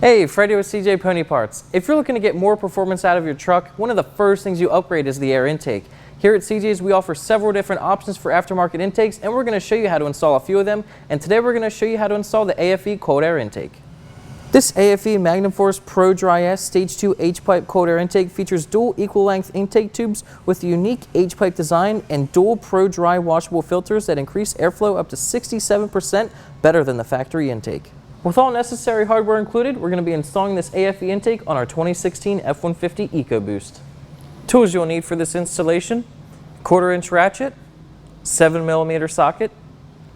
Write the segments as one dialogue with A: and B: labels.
A: Hey, Freddy with CJ Pony Parts. If you're looking to get more performance out of your truck, one of the first things you upgrade is the air intake. Here at CJ's, we offer several different options for aftermarket intakes, and we're going to show you how to install a few of them. And today we're going to show you how to install the aFe cold air intake. This aFe Magnum Force Pro Dry S Stage 2 H-pipe cold air intake features dual equal-length intake tubes with a unique H-pipe design and dual Pro Dry washable filters that increase airflow up to 67% better than the factory intake. With all necessary hardware included, we're going to be installing this aFe intake on our 2016 F-150 EcoBoost. Tools you'll need for this installation: 1/4-inch ratchet, 7mm socket,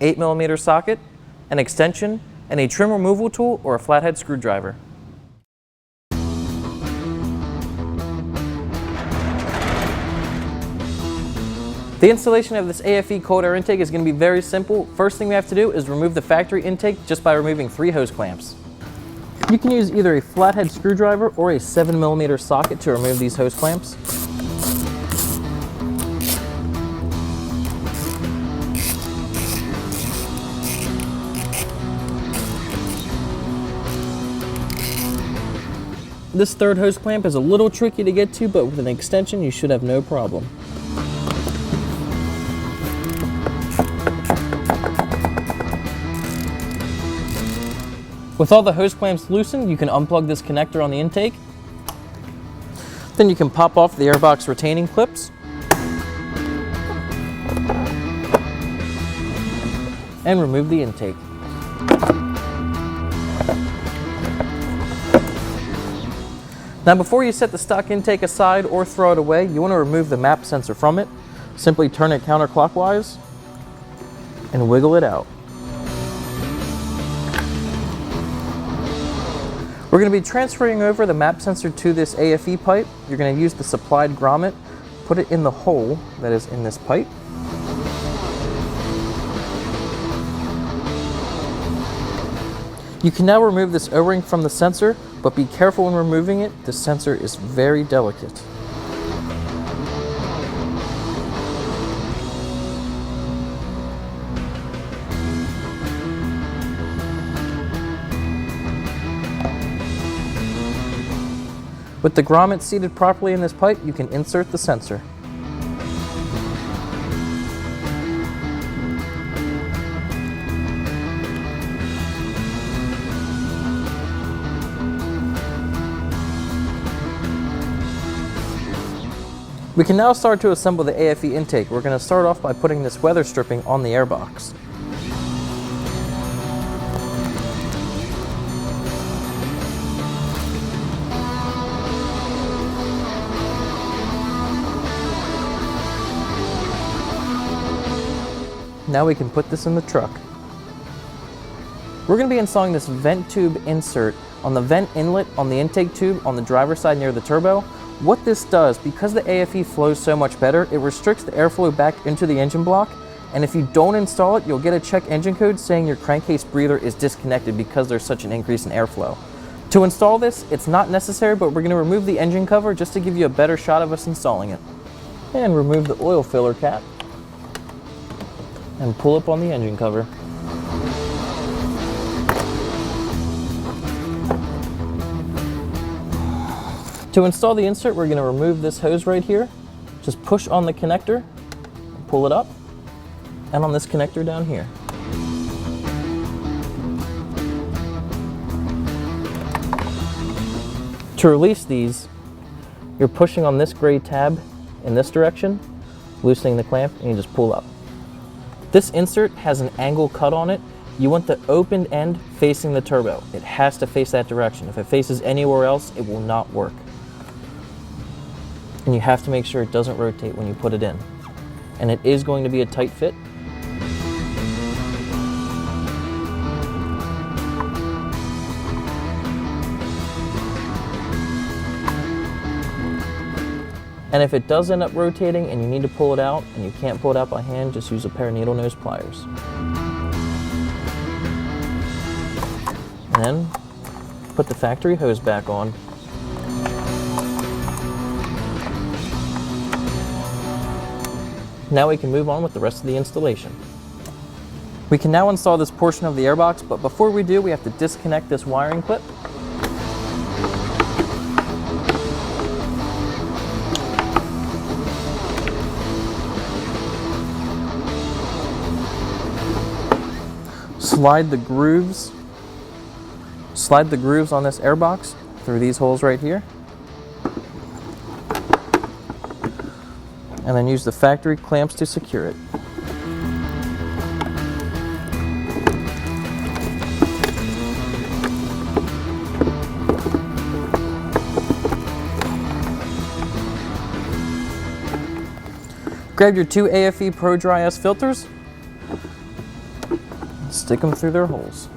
A: 8mm socket, an extension, and a trim removal tool or a flathead screwdriver. The installation of this aFe cold air intake is going to be very simple. First thing we have to do is remove the factory intake just by removing 3 hose clamps. You can use either a flathead screwdriver or a 7mm socket to remove these hose clamps. This third hose clamp is a little tricky to get to, but with an extension you should have no problem. With all the hose clamps loosened, you can unplug this connector on the intake. Then you can pop off the airbox retaining clips and remove the intake. Now before you set the stock intake aside or throw it away, you want to remove the map sensor from it. Simply turn it counterclockwise and wiggle it out. We're going to be transferring over the map sensor to this aFe pipe. You're going to use the supplied grommet, put it in the hole that is in this pipe. You can now remove this O-ring from the sensor, but be careful when removing it. The sensor is very delicate. With the grommet seated properly in this pipe, you can insert the sensor. We can now start to assemble the aFe intake. We're going to start off by putting this weather stripping on the airbox. Now we can put this in the truck. We're going to be installing this vent tube insert on the vent inlet on the intake tube on the driver's side near the turbo. What this does, because the aFe flows so much better, it restricts the airflow back into the engine block, and if you don't install it, you'll get a check engine code saying your crankcase breather is disconnected because there's such an increase in airflow. To install this, it's not necessary, but we're going to remove the engine cover just to give you a better shot of us installing it. And remove the oil filler cap and pull up on the engine cover. To install the insert, we're going to remove this hose right here. Just push on the connector, pull it up, and on this connector down here. To release these, you're pushing on this gray tab in this direction, loosening the clamp, and you just pull up. This insert has an angle cut on it. You want the opened end facing the turbo. It has to face that direction. If it faces anywhere else, it will not work. And you have to make sure it doesn't rotate when you put it in. And it is going to be a tight fit. And if it does end up rotating and you need to pull it out and you can't pull it out by hand, just use a pair of needle nose pliers. And then put the factory hose back on. Now we can move on with the rest of the installation. We can now install this portion of the airbox, but before we do, we have to disconnect this wiring clip. slide the grooves on this air box through these holes right here. And then use the factory clamps to secure it. Grab your two aFe Pro Dry S filters, and stick them through their holes.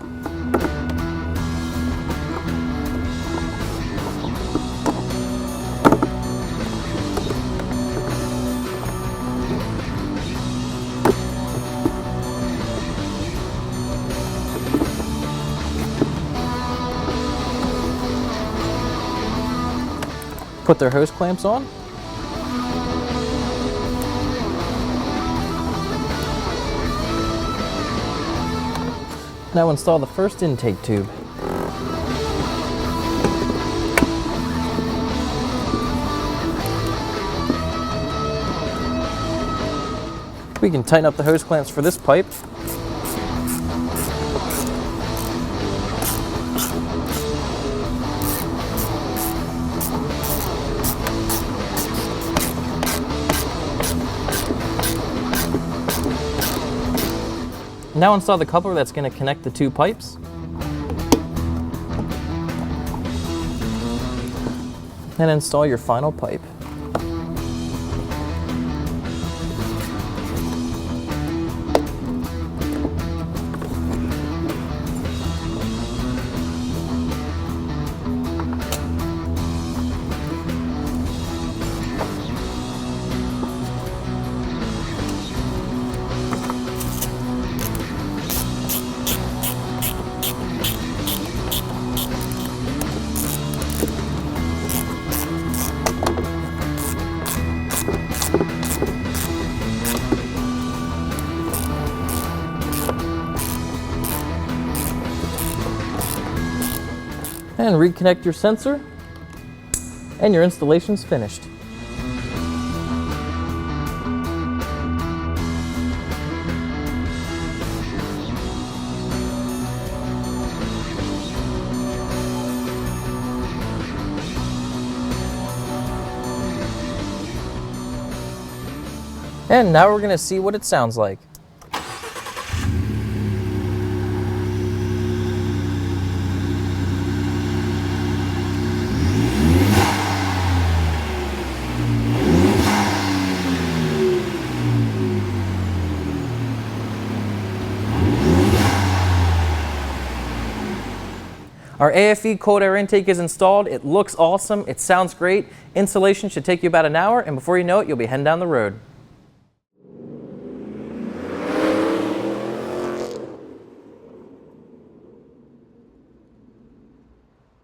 A: Put their hose clamps on. Now install the first intake tube. We can tighten up the hose clamps for this pipe. Now install the coupler that's going to connect the two pipes. And install your final pipe. And reconnect your sensor, and your installation's finished. And now we're going to see what it sounds like. Our aFe cold air intake is installed. It looks awesome. It sounds great. Installation should take you about an hour, and before you know it, you'll be heading down the road.